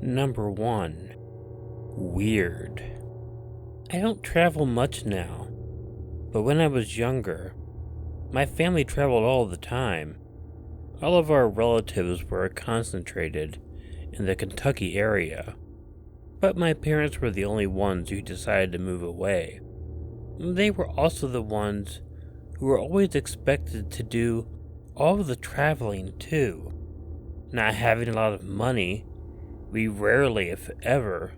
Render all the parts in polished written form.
Number 1. Weird. I don't travel much now, but when I was younger, my family traveled all the time. All of our relatives were concentrated in the Kentucky area, but my parents were the only ones who decided to move away. They were also the ones who were always expected to do all of the traveling too. Not having a lot of money, we rarely, if ever,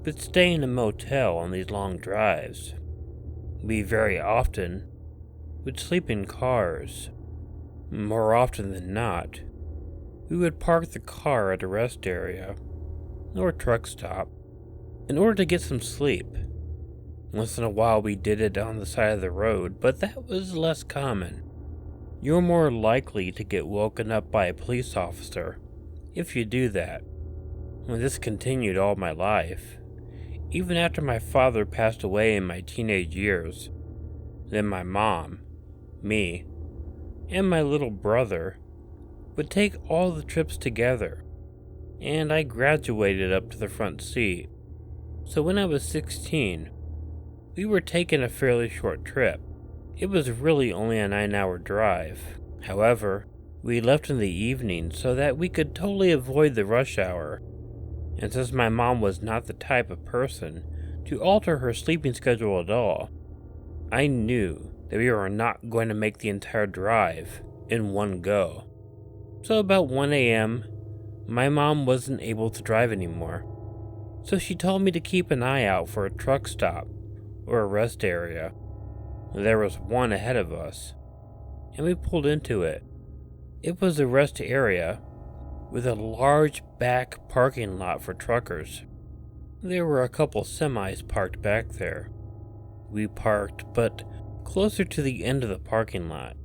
would stay in a motel on these long drives. We very often would sleep in cars. More often than not, we would park the car at a rest area or truck stop in order to get some sleep. Once in a while we did it on the side of the road, but that was less common. You're more likely to get woken up by a police officer if you do that. And this continued all my life, even after my father passed away in my teenage years. Then my mom, me, and my little brother would take all the trips together, and I graduated up to the front seat. So when I was 16, we were taking a fairly short trip. It was really only a 9-hour drive. However, we left in the evening so that we could totally avoid the rush hour. And since my mom was not the type of person to alter her sleeping schedule at all, I knew that we were not going to make the entire drive in one go. So about 1 a.m., my mom wasn't able to drive anymore. So she told me to keep an eye out for a truck stop or a rest area. There was one ahead of us, and we pulled into it. It was a rest area with a large back parking lot for truckers. There were a couple semis parked back there. We parked, but closer to the end of the parking lot.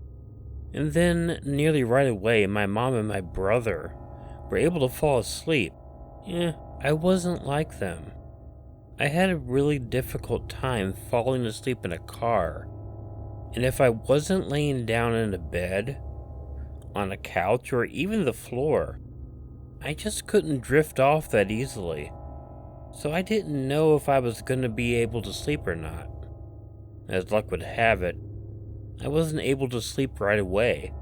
And then, nearly right away, my mom and my brother were able to fall asleep. I wasn't like them. I had a really difficult time falling asleep in a car. And if I wasn't laying down in a bed, on a couch, or even the floor, I just couldn't drift off that easily. So I didn't know if I was going to be able to sleep or not. As luck would have it, I wasn't able to sleep right away.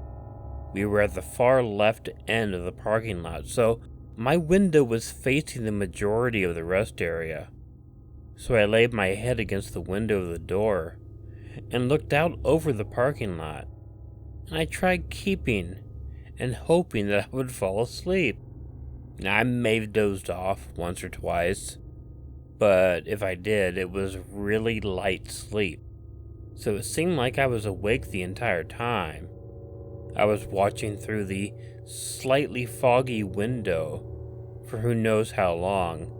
We were at the far left end of the parking lot, so my window was facing the majority of the rest area. So I laid my head against the window of the door and looked out over the parking lot. And I tried keeping and hoping that I would fall asleep. I may have dozed off once or twice, but if I did, it was really light sleep. So it seemed like I was awake the entire time. I was watching through the slightly foggy window for who knows how long.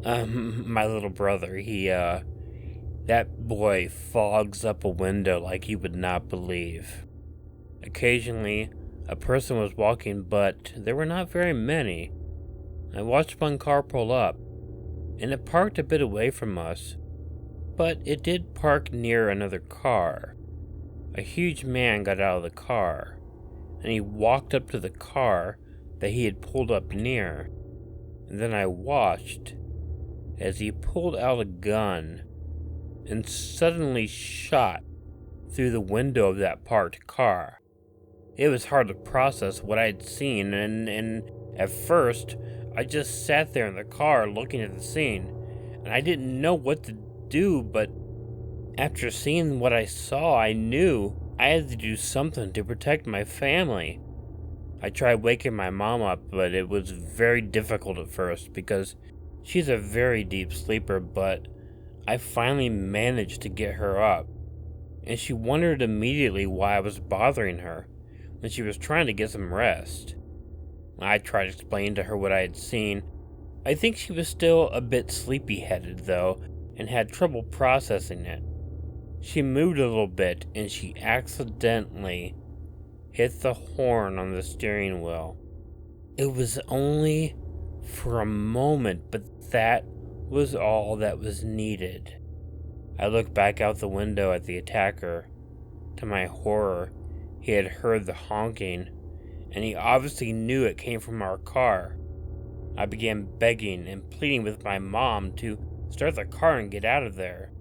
My little brother, that boy fogs up a window like you would not believe. Occasionally, a person was walking, but there were not very many. I watched one car pull up, and it parked a bit away from us, but it did park near another car. A huge man got out of the car, and he walked up to the car that he had pulled up near. And then I watched as he pulled out a gun and suddenly shot through the window of that parked car. It was hard to process what I had seen, and at first, I just sat there in the car looking at the scene, and I didn't know what to do, but after seeing what I saw, I knew I had to do something to protect my family. I tried waking my mom up, but it was very difficult at first because she's a very deep sleeper, but I finally managed to get her up, and she wondered immediately why I was bothering her when she was trying to get some rest. I tried to explain to her what I had seen. I think she was still a bit sleepy-headed, though, and had trouble processing it. She moved a little bit, and she accidentally hit the horn on the steering wheel. It was only for a moment, but that was all that was needed. I looked back out the window at the attacker. To my horror, he had heard the honking, and he obviously knew it came from our car. I began begging and pleading with my mom to start the car and get out of there.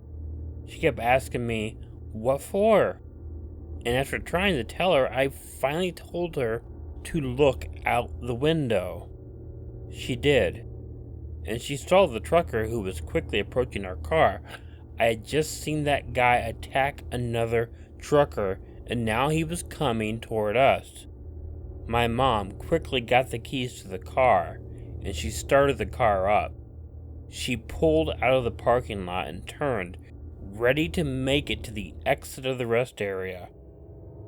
She kept asking me, "What for?" And after trying to tell her, I finally told her to look out the window. She did, and she saw the trucker who was quickly approaching our car. I had just seen that guy attack another trucker, and now he was coming toward us. My mom quickly got the keys to the car, and she started the car up. She pulled out of the parking lot and turned, ready to make it to the exit of the rest area.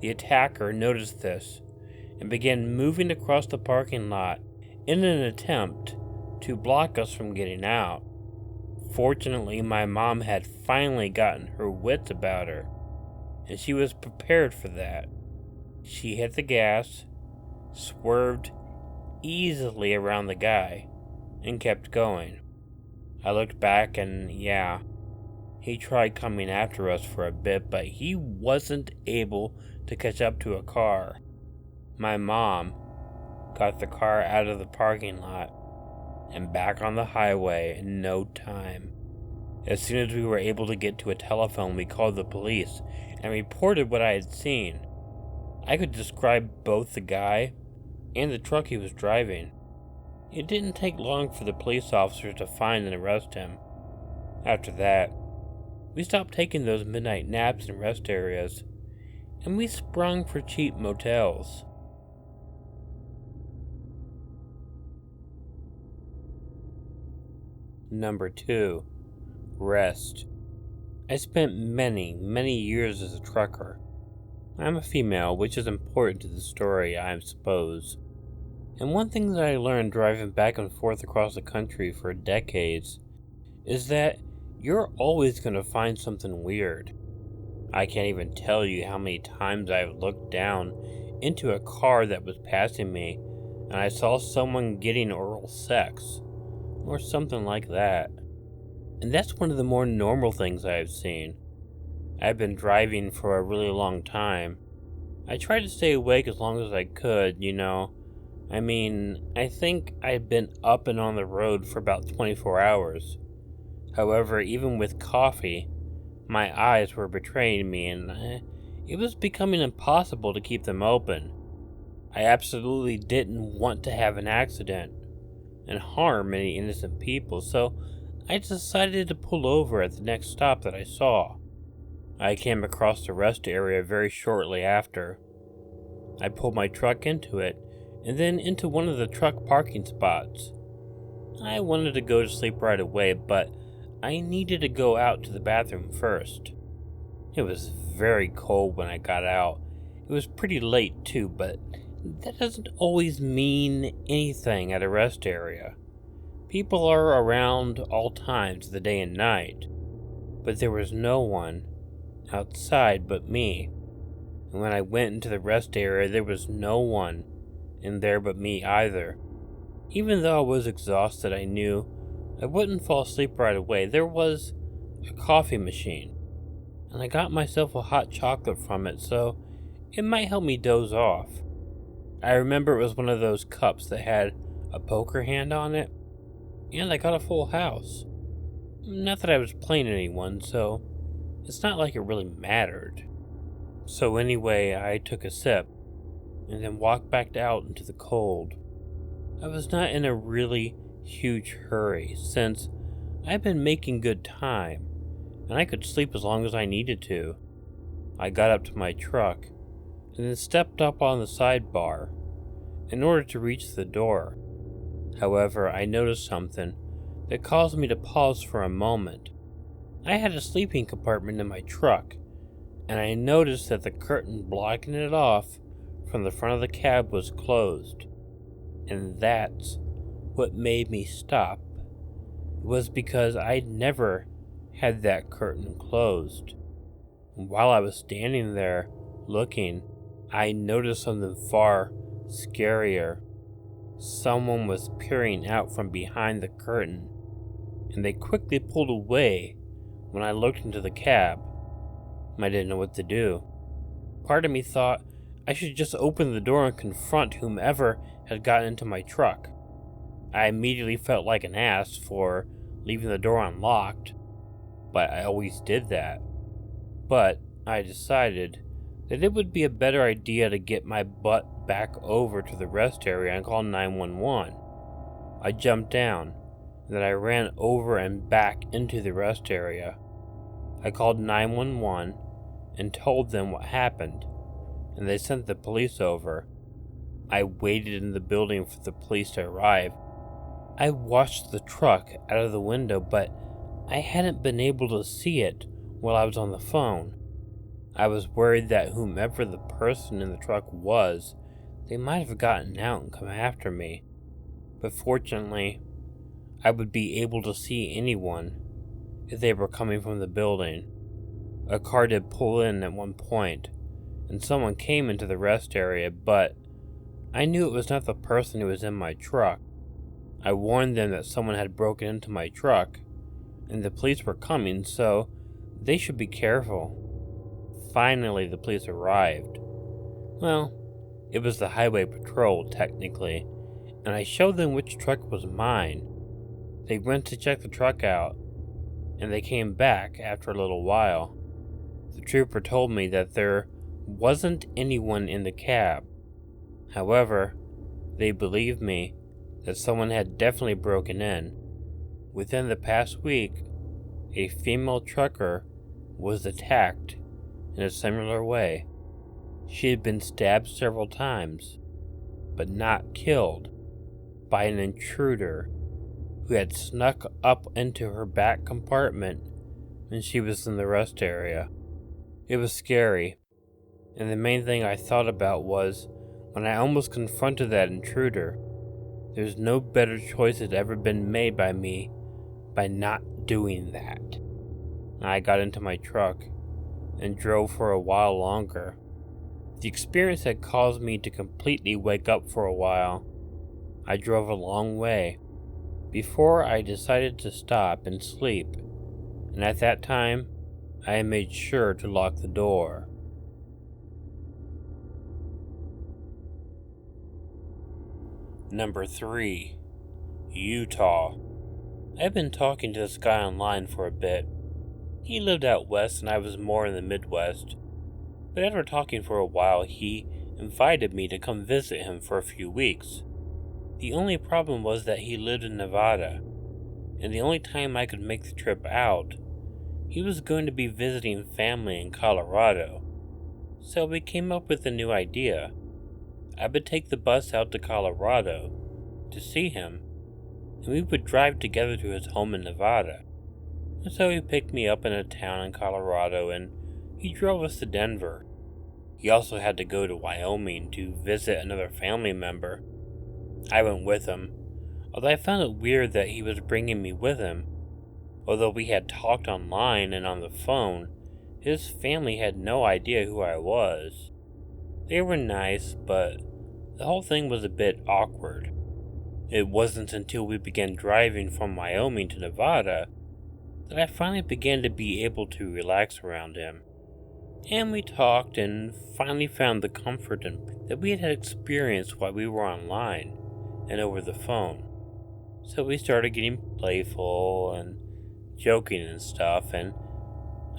The attacker noticed this and began moving across the parking lot in an attempt to block us from getting out. Fortunately, my mom had finally gotten her wits about her, and she was prepared for that. She hit the gas, swerved easily around the guy, and kept going. I looked back and yeah, he tried coming after us for a bit, but he wasn't able to catch up to a car. My mom got the car out of the parking lot and back on the highway in no time. As soon as we were able to get to a telephone, we called the police and reported what I had seen. I could describe both the guy and the truck he was driving. It didn't take long for the police officers to find and arrest him. After that, we stopped taking those midnight naps in rest areas, and we sprung for cheap motels. Number 2. Rest. I spent many years as a trucker. I'm a female, which is important to the story, I suppose. And one thing that I learned driving back and forth across the country for decades is that you're always going to find something weird. I can't even tell you how many times I've looked down into a car that was passing me and I saw someone getting oral sex, or something like that. And that's one of the more normal things I've seen. I've been driving for a really long time. I tried to stay awake as long as I could, I think I'd been up and on the road for about 24 hours. However, even with coffee, my eyes were betraying me and it was becoming impossible to keep them open. I absolutely didn't want to have an accident and harm any innocent people, so I decided to pull over at the next stop that I saw. I came across the rest area very shortly after. I pulled my truck into it, and then into one of the truck parking spots. I wanted to go to sleep right away, but I needed to go out to the bathroom first. It was very cold when I got out. It was pretty late too, but that doesn't always mean anything at a rest area. People are around all times of the day and night, but there was no one outside but me. And when I went into the rest area, there was no one in there but me either. Even though I was exhausted, I knew I wouldn't fall asleep right away. There was a coffee machine, and I got myself a hot chocolate from it, so it might help me doze off. I remember it was one of those cups that had a poker hand on it, and I got a full house. Not that I was playing anyone, so it's not like it really mattered. So anyway, I took a sip, and then walked back out into the cold. I was not in a really huge hurry, since I'd been making good time, and I could sleep as long as I needed to. I got up to my truck, and then stepped up on the sidebar in order to reach the door. However, I noticed something that caused me to pause for a moment. I had a sleeping compartment in my truck, and I noticed that the curtain blocking it off from the front of the cab was closed. And that's what made me stop. It was because I'd never had that curtain closed. And while I was standing there looking, I noticed something far scarier. Someone was peering out from behind the curtain, and they quickly pulled away when I looked into the cab. I didn't know what to do. Part of me thought I should just open the door and confront whomever had gotten into my truck. I immediately felt like an ass for leaving the door unlocked, but I always did that. But I decided that it would be a better idea to get my butt back over to the rest area and call 911. I jumped down, and then I ran over and back into the rest area. I called 911 and told them what happened, and they sent the police over. I waited in the building for the police to arrive. I watched the truck out of the window, but I hadn't been able to see it while I was on the phone. I was worried that whomever the person in the truck was, they might have gotten out and come after me. But fortunately, I would be able to see anyone if they were coming from the building. A car did pull in at one point, and someone came into the rest area, but I knew it was not the person who was in my truck. I warned them that someone had broken into my truck, and the police were coming, so they should be careful. Finally, the police arrived. Well, it was the highway patrol, technically, and I showed them which truck was mine. They went to check the truck out, and they came back after a little while. The trooper told me that there wasn't anyone in the cab. However, they believed me that someone had definitely broken in. Within the past week, a female trucker was attacked in a similar way. She had been stabbed several times, but not killed, by an intruder who had snuck up into her back compartment when she was in the rest area. It was scary, and the main thing I thought about was when I almost confronted that intruder. There's no better choice had ever been made by me by not doing that. I got into my truck and drove for a while longer. The experience had caused me to completely wake up for a while. I drove a long way before I decided to stop and sleep, and at that time, I made sure to lock the door. Number 3. Utah. I've been talking to this guy online for a bit. He lived out west and I was more in the Midwest. But after talking for a while, he invited me to come visit him for a few weeks. The only problem was that he lived in Nevada, and the only time I could make the trip out, he was going to be visiting family in Colorado. So we came up with a new idea. I would take the bus out to Colorado to see him, and we would drive together to his home in Nevada. And so he picked me up in a town in Colorado, and he drove us to Denver. He also had to go to Wyoming to visit another family member. I went with him, although I found it weird that he was bringing me with him. Although we had talked online and on the phone, his family had no idea who I was. They were nice, but the whole thing was a bit awkward. It wasn't until we began driving from Wyoming to Nevada that I finally began to be able to relax around him. And we talked and finally found the comfort that we had experienced while we were online and over the phone. So we started getting playful and joking and stuff, and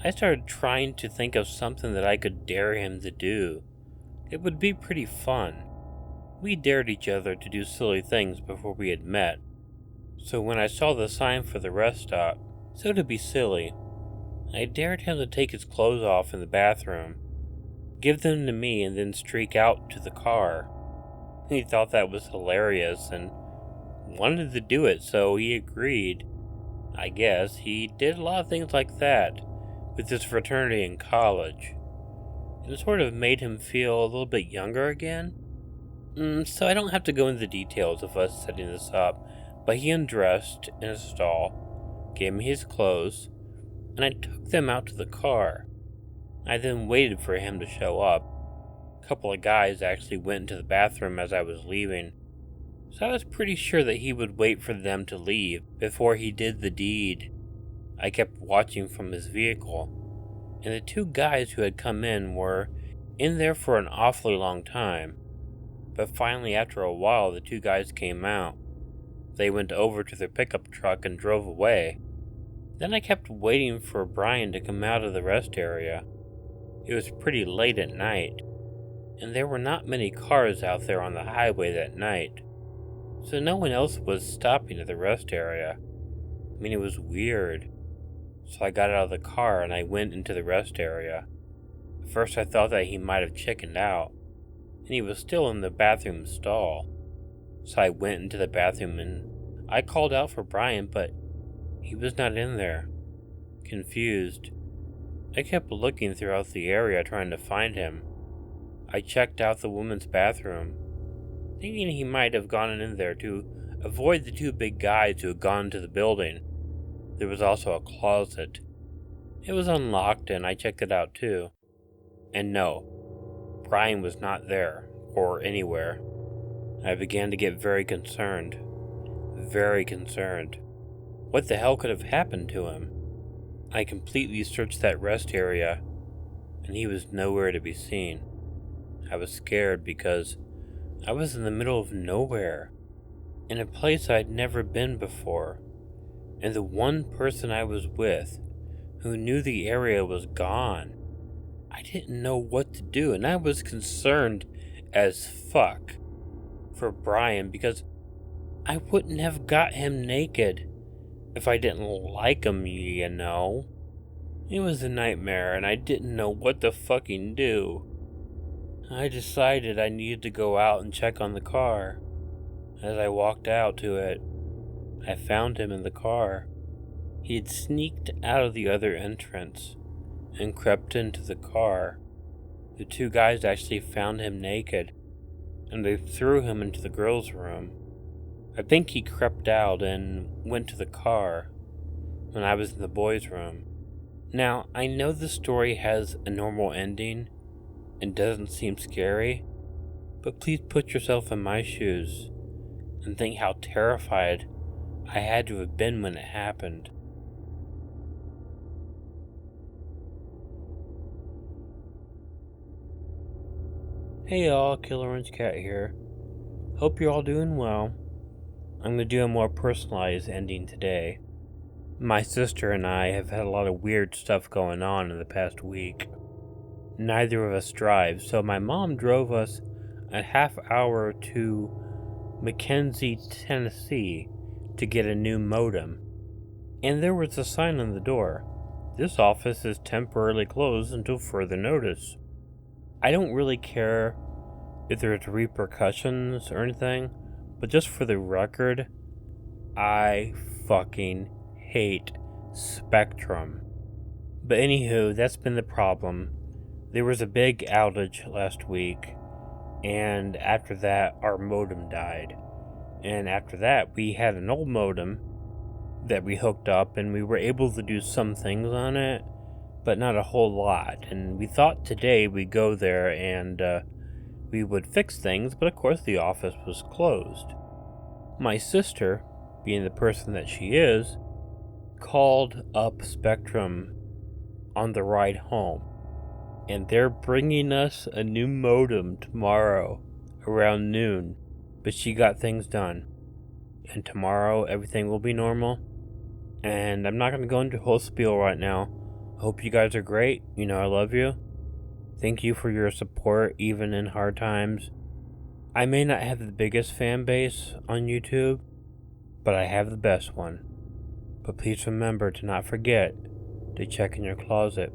I started trying to think of something that I could dare him to do. It would be pretty fun. We dared each other to do silly things before we had met. So when I saw the sign for the rest stop, so to be silly, I dared him to take his clothes off in the bathroom, give them to me, and then streak out to the car. He thought that was hilarious and wanted to do it, so he agreed. I guess he did a lot of things like that with his fraternity in college. It sort of made him feel a little bit younger again. So I don't have to go into the details of us setting this up, but he undressed in a stall, gave me his clothes, and I took them out to the car. I then waited for him to show up. A couple of guys actually went into the bathroom as I was leaving, so I was pretty sure that he would wait for them to leave before he did the deed. I kept watching from his vehicle, and the two guys who had come in were in there for an awfully long time. But finally, after a while, the two guys came out. They went over to their pickup truck and drove away. Then I kept waiting for Brian to come out of the rest area. It was pretty late at night, and there were not many cars out there on the highway that night, so no one else was stopping at the rest area. I mean, it was weird. So I got out of the car and I went into the rest area. At first I thought that he might have chickened out, and he was still in the bathroom stall. So I went into the bathroom and I called out for Brian, but he was not in there. Confused, I kept looking throughout the area trying to find him. I checked out the woman's bathroom, thinking he might have gone in there to avoid the two big guys who had gone to the building. There was also a closet. It was unlocked and I checked it out too. And no, Brian was not there, or anywhere. I began to get very concerned. Very concerned. What the hell could have happened to him? I completely searched that rest area, and he was nowhere to be seen. I was scared because I was in the middle of nowhere, in a place I'd never been before, and the one person I was with, who knew the area, was gone. I didn't know what to do, and I was concerned as fuck for Brian because I wouldn't have got him naked if I didn't like him, you know. It was a nightmare, and I didn't know what to fucking do. I decided I needed to go out and check on the car. As I walked out to it, I found him in the car. He had sneaked out of the other entrance and crept into the car. The two guys actually found him naked, and they threw him into the girls' room. I think he crept out and went to the car when I was in the boys' room. Now, I know the story has a normal ending and doesn't seem scary, but please put yourself in my shoes and think how terrified I had to have been when it happened. Hey y'all, Killer Orange Cat here. Hope you're all doing well. I'm going to do a more personalized ending today. My sister and I have had a lot of weird stuff going on in the past week. Neither of us drive, so my mom drove us a half hour to McKenzie, Tennessee to get a new modem. And there was a sign on the door. This office is temporarily closed until further notice. I don't really care if there's repercussions or anything, but just for the record, I fucking hate Spectrum. But anywho, that's been the problem. There was a big outage last week, and after that, our modem died. And after that, we had an old modem that we hooked up, and we were able to do some things on it, but not a whole lot. And we thought today we'd go there and we would fix things, but of course the office was closed. My sister, being the person that she is, called up Spectrum on the ride home, and they're bringing us a new modem tomorrow around noon, but she got things done, and tomorrow everything will be normal. And I'm not going to go into a whole spiel right now. I hope you guys are great. You know I love you. Thank you for your support even in hard times. I may not have the biggest fan base on YouTube, but I have the best one. But please remember to not forget to check in your closet.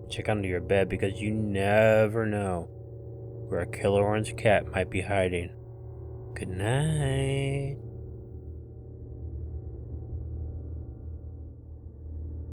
Check under your bed, because you never know where a killer orange cat might be hiding. Good night.